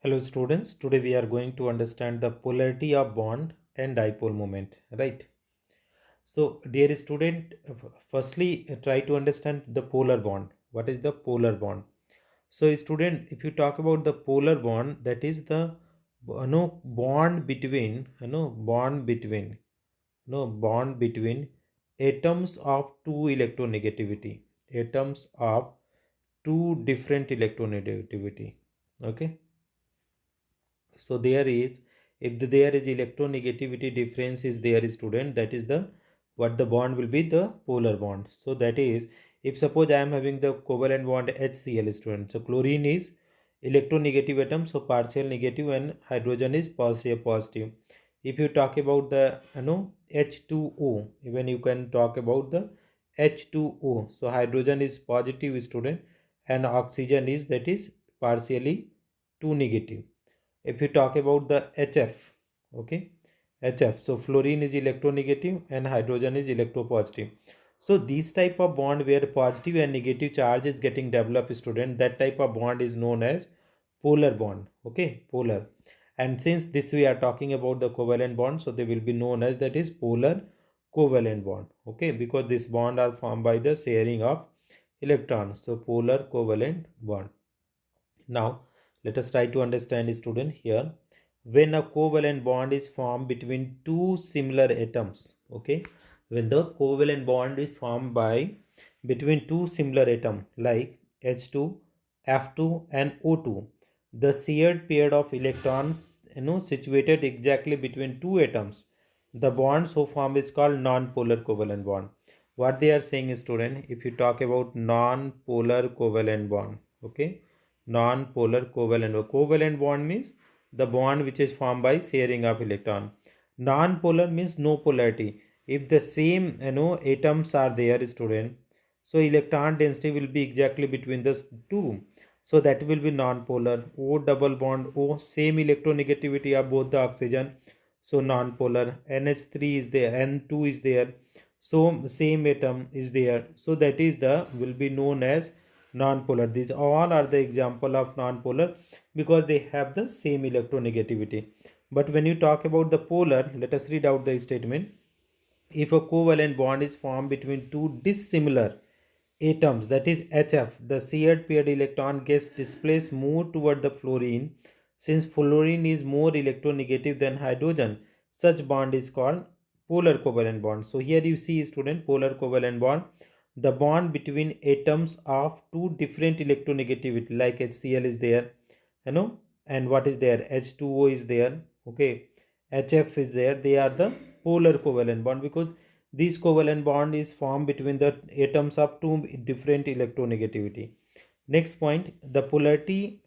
Hello students, today we are going to understand the polarity of bond and dipole moment, right? So dear student, firstly try to understand the polar bond. What is the polar bond? So student, if you talk about the polar bond, that is the bond between bond between atoms of two electronegativity, atoms of two different electronegativity. Okay, so there is, if there is electronegativity difference is there student, that is the what the bond will be, the polar bond. So that is, if suppose I am having the covalent bond HCl student, so chlorine is electronegative atom, so partial negative, and hydrogen is positive. If you talk about the H2O, even you can talk about the H2O, so hydrogen is positive student, and oxygen is, that is partially 2 negative. If you talk about the HF, okay, HF, so fluorine is electronegative and hydrogen is electropositive. So these type of bond where positive and negative charge is getting developed student, that type of bond is known as polar bond. Okay, polar. And since this we are talking about the covalent bond, so they will be known as, that is polar covalent bond. Okay, because this bond are formed by the sharing of electrons, so polar covalent bond. Now, let us try to understand, student, here. When a covalent bond is formed between two similar atoms, okay, when the covalent bond is formed by between two similar atoms like H2, F2 and O2, the shared pair of electrons situated exactly between two atoms, the bond so formed is called non-polar covalent bond. What they are saying, student, if you talk about non-polar covalent bond, okay, non-polar covalent. Covalent bond means the bond which is formed by sharing of electron. Non-polar means no polarity. If the same atoms are there, student, so electron density will be exactly between the two. So that will be non-polar. O double bond O, same electronegativity of both the oxygen. So non-polar. NH3 is there, N2 is there. So same atom is there. So that is the will be known as non-polar. These all are the example of non-polar because they have the same electronegativity. But when you talk about the polar, let us read out the statement. If a covalent bond is formed between two dissimilar atoms, that is HF, the shared paired electron gets displaced more toward the fluorine. Since fluorine is more electronegative than hydrogen, such bond is called polar covalent bond. So here you see, student, polar covalent bond, the bond between atoms of two different electronegativity, like HCl is there, and what is there, H2O is there, okay, HF is there. They are the polar covalent bond because this covalent bond is formed between the atoms of two different electronegativity. Next point, the polarity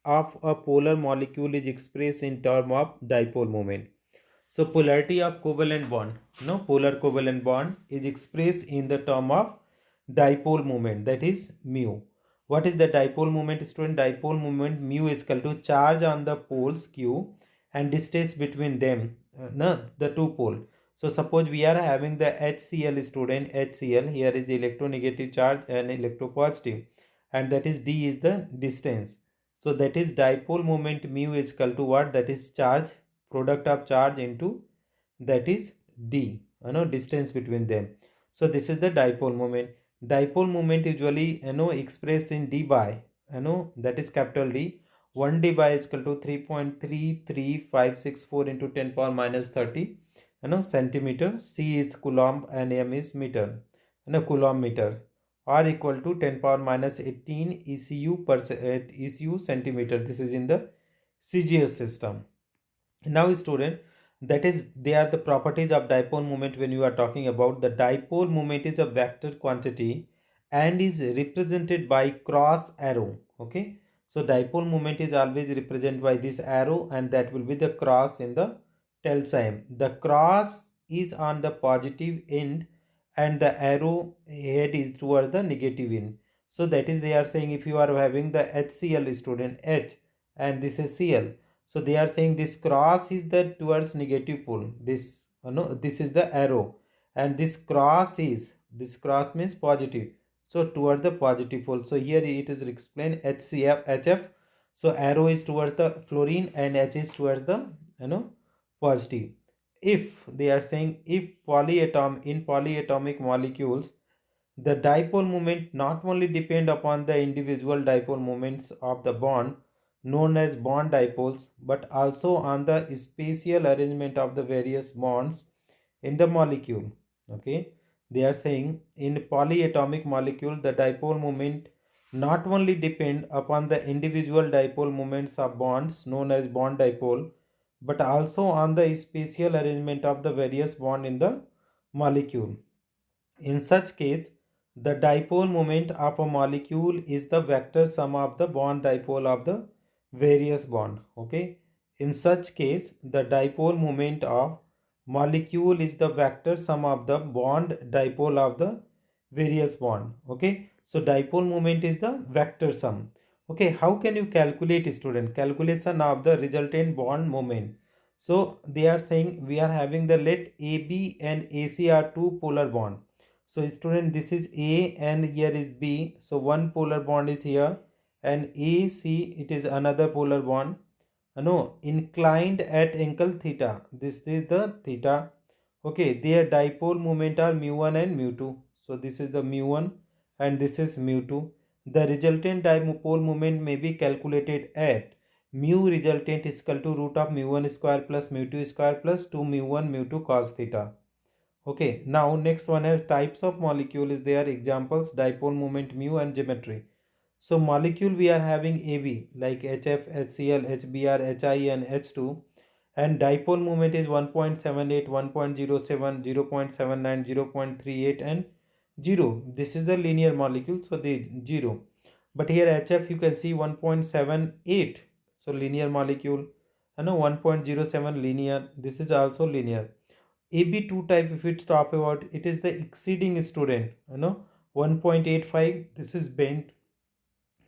of a polar molecule is expressed in term of dipole moment. So polarity of covalent bond, polar covalent bond is expressed in the term of dipole moment, that is mu. What is the dipole moment, student? Dipole moment mu is equal to charge on the poles q and distance between them, the two pole. So suppose we are having the HCl, student, HCl, here is electronegative charge and electropositive, and that is d is the distance. So that is dipole moment mu is equal to what? That is charge, product of charge into, that is d, distance between them. So this is the dipole moment. Dipole moment usually expressed in d by, that is capital D. 1 d by is equal to 3.33564 into 10 power minus 30 centimeter. C is coulomb and m is meter, coulomb meter, are equal to 10 power minus 18 ECU per ECU centimeter. This is in the CGS system. Now student, that is, they are the properties of dipole moment. When you are talking about the dipole moment is a vector quantity and is represented by cross arrow. Okay, so dipole moment is always represented by this arrow, and that will be the cross in the tell sign. The cross is on the positive end and the arrow head is towards the negative end. So that is, they are saying, if you are having the HCl, student, H, and this is Cl, so they are saying this cross is the towards negative pole. This this is the arrow, and this cross means positive. So toward the positive pole. So here it is explained HCF, HF. So arrow is towards the fluorine and H is towards the positive. If they are saying, if polyatom in polyatomic molecules, the dipole moment not only depend upon the individual dipole moments of the bond known as bond dipoles, but also on the spatial arrangement of the various bonds in the molecule. Okay, they are saying in polyatomic molecule the dipole moment not only depend upon the individual dipole moments of bonds known as bond dipole, but also on the spatial arrangement of the various bond in the molecule. In such case, the dipole moment of a molecule is the vector sum of the bond dipole of the various bond. Okay. In such case, the dipole moment of molecule is the vector sum of the bond dipole of the various bond. Okay. So dipole moment is the vector sum. Okay. How can you calculate, student? Calculation of the resultant bond moment. So they are saying we are having the, let AB and AC are two polar bond. So student, this is A and here is B. So one polar bond is here and AC, it is another polar bond. No, inclined at angle theta. This is the theta. Okay, their dipole moment are mu1 and mu2. So this is the mu1 and this is mu2. The resultant dipole moment may be calculated at mu resultant is equal to root of mu1 square plus mu2 square plus 2 mu1 mu2 cos theta. Okay, now next one is types of molecule is there. Examples: dipole moment, mu and geometry. So molecule we are having AB like HF, HCl, HBr, HI and H2, and dipole moment is 1.78, 1.07, 0.79, 0.38 and 0. This is the linear molecule, so the 0. But here HF you can see 1.78, so linear molecule, and 1.07 linear. This is also linear. AB2 type, if we talk about, it is the exceeding student, 1.85, this is bent,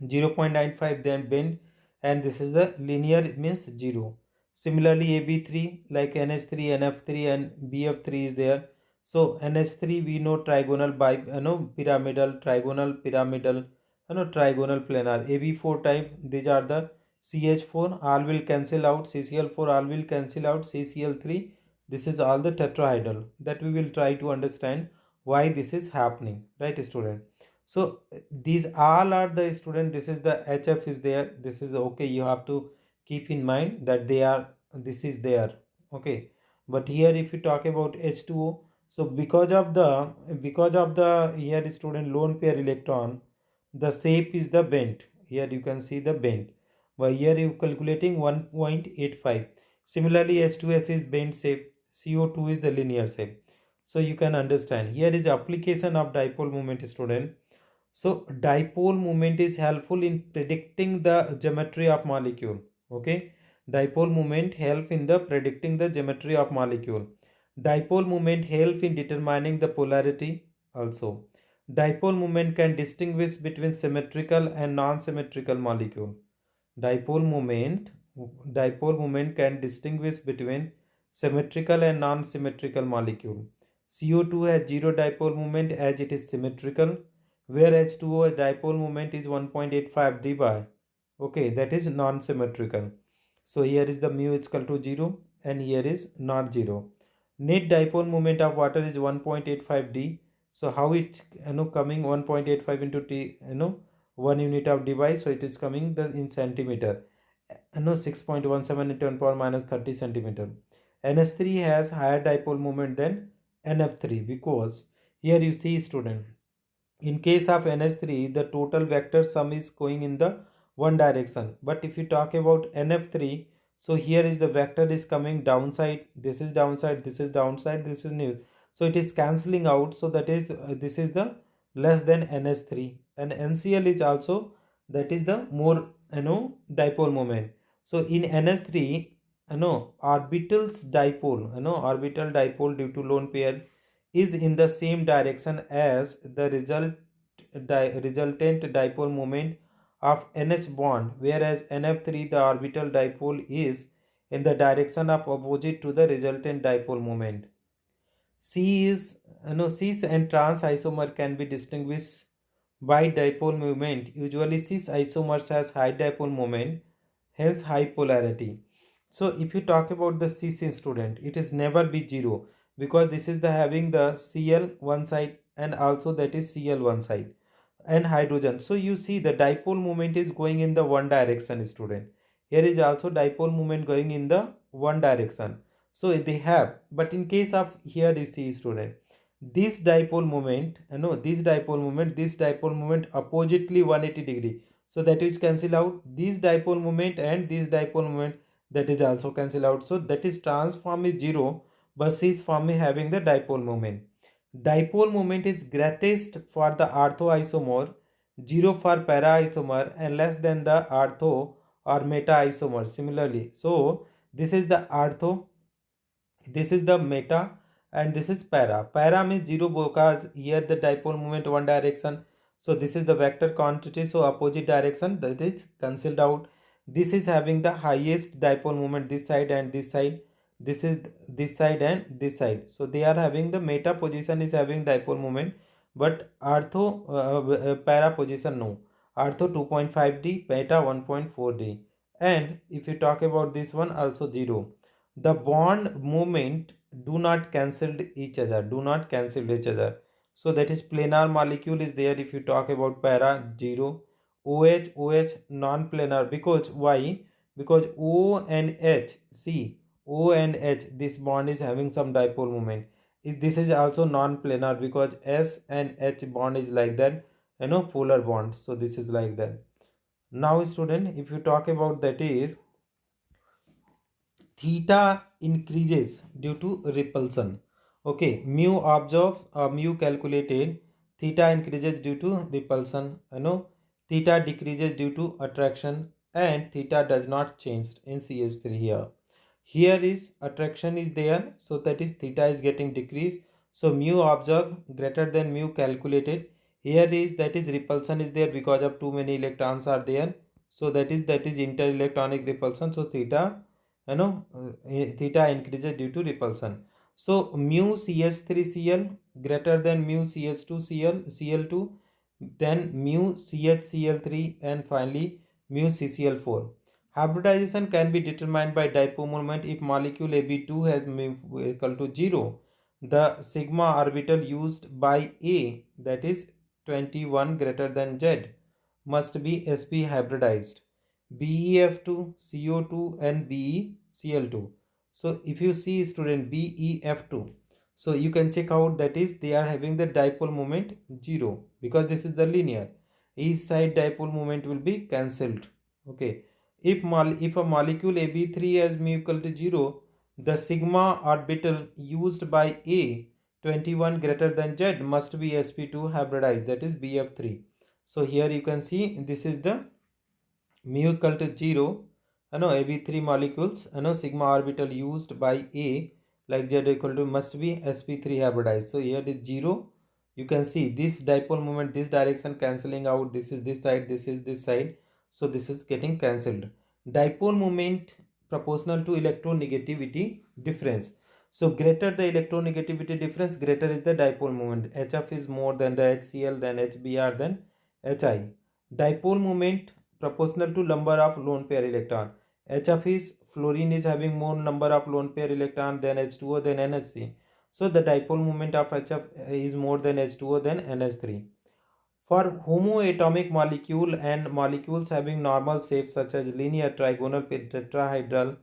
0.95 then bend, and this is the linear, it means 0. Similarly AB3 like NH3, NF3 and BF3 is there. So NH3 we know trigonal by pyramidal, trigonal, pyramidal, trigonal planar. AB4 type, these are the CH4, all will cancel out, CCl4 all will cancel out, CCl3, this is all the tetrahedral. That we will try to understand why this is happening, right student? So these all are the student, this is the HF is there, this is okay, you have to keep in mind that they are, this is there. Okay, but here if you talk about H2O, so because of the here student lone pair electron, the shape is the bent. Here you can see the bent, but here you calculating 1.85. Similarly H2S is bent shape, CO2 is the linear shape. So you can understand here is application of dipole moment, student. So dipole moment is helpful in predicting the geometry of molecule. Okay, dipole moment help in the predicting the geometry of molecule. Dipole moment help in determining the polarity also. Dipole moment can distinguish between symmetrical and non-symmetrical molecule. Dipole moment dipole moment can distinguish between symmetrical and non-symmetrical molecule. CO2 has zero dipole moment as it is symmetrical, where H2O dipole moment is 1.85 dBi. Okay, that is non-symmetrical. So here is the mu is equal to 0 and here is not 0. Net dipole moment of water is 1.85 d. So how it coming 1.85 into t 1 unit of device, so it is coming the in centimeter, 6.17 into 10 power minus 30 centimeter. NH3 has higher dipole moment than NF3 because here you see student, in case of NH3 the total vector sum is going in the one direction, but if you talk about NF3, so here is the vector is coming downside, this is downside, this is downside, this is new, so it is cancelling out, so that is this is the less than NH3, and NCl is also, that is the more dipole moment. So in NH3 orbital's dipole, orbital dipole due to lone pair is in the same direction as the resultant dipole moment of NH bond, whereas NF3 the orbital dipole is in the direction of opposite to the resultant dipole moment. Cis and trans isomer can be distinguished by dipole moment. Usually cis isomers has high dipole moment, hence high polarity. So if you talk about the cis student, it is never be zero, because this is the having the Cl one side and also that is Cl one side and hydrogen. So you see the dipole moment is going in the one direction, student. Here is also dipole moment going in the one direction. So they have, but in case of here you see, student, this dipole moment, this dipole moment oppositely 180 degree. So that is cancel out this dipole moment and this dipole moment, that is also cancel out. So that is trans form is zero, but cis form is having the dipole moment. Dipole moment is greatest for the ortho isomer, 0 for para isomer, and less than the ortho or meta isomer. Similarly, so this is the ortho, this is the meta, and this is para. Para means 0 because here the dipole moment one direction. So this is the vector quantity, so opposite direction, that is cancelled out. This is having the highest dipole moment this side and this side. This is this side and this side. So they are having the meta position is having dipole moment, but ortho para position no. Ortho 2.5D, meta 1.4D. And if you talk about this one also 0. The bond movement do not cancel each other, so that is planar molecule is there. If you talk about para 0, OH non-planar, because why? Because O and H, see, O and H, this bond is having some dipole moment. This is also non-planar because S and H bond is like that, polar bond. So this is like that. Now student, if you talk about that is theta increases due to repulsion. Okay, mu observed or mu calculated, theta increases due to repulsion, theta decreases due to attraction, and theta does not change in cs3 here. Here is attraction is there, so that is theta is getting decreased. So mu observed greater than mu calculated. Here is that is repulsion is there because of too many electrons are there. So that is interelectronic repulsion. So theta, theta increases due to repulsion. So mu cs3cl greater than mu cs2cl2, then mu chcl3, and finally mu ccl4. Hybridization can be determined by dipole moment. If molecule ab2 has mu equal to 0, the sigma orbital used by a, that is 21 greater than z, must be sp hybridized. BeF2, CO2, and BeCl2. So if you see student BeF2, so you can check out that is they are having the dipole moment 0 because this is the linear. Each side dipole moment will be cancelled. Okay. If a molecule AB3 has mu equal to 0, the sigma orbital used by A 21 greater than Z must be sp2 hybridized, that is BF3. So here you can see this is the mu equal to 0, ab3 molecules, sigma orbital used by a like z equal to must be sp3 hybridized. So here is 0. You can see this dipole moment, this direction cancelling out, this is this side, this is this side, so this is getting cancelled. Dipole moment proportional to electronegativity difference. So greater the electronegativity difference, greater is the dipole moment. HF is more than the HCl, then HBr, then HI. Dipole moment proportional to number of lone pair electron. HF is fluorine is having more number of lone pair electron than H2O than NH3. So the dipole moment of HF is more than H2O than NH3. For homoatomic molecule and molecules having normal shapes such as linear, trigonal, tetrahedral,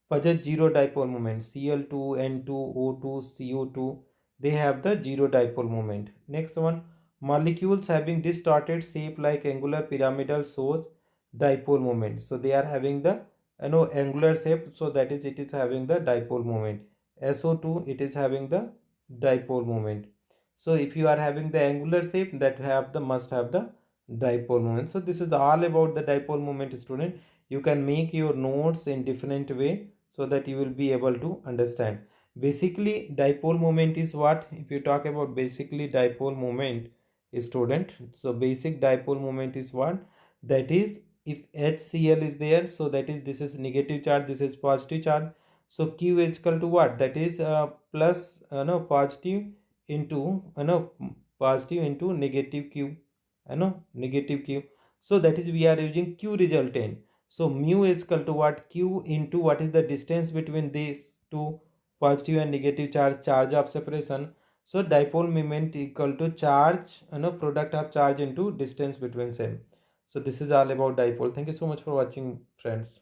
possess zero dipole moment. Cl2, N2, O2, CO2, they have the zero dipole moment. Next one, molecules having distorted shape like angular pyramidal shows dipole moment. So they are having the angular shape, so that is it is having the dipole moment. SO2, it is having the dipole moment. So if you are having the angular shape, that have the must have the dipole moment. So this is all about the dipole moment, student. You can make your notes in different way so that you will be able to understand. Basically dipole moment is what? If you talk about basically dipole moment, student, so basic dipole moment is what? That is, if HCl is there, so that is this is negative charge, this is positive charge. So Q is equal to what? That is plus no positive into positive into negative Q, negative Q. So that is we are using Q resultant. So mu is equal to what? Q into what is the distance between these two positive and negative charge of separation. So dipole moment equal to charge, product of charge into distance between same. So this is all about dipole. Thank you so much for watching, friends.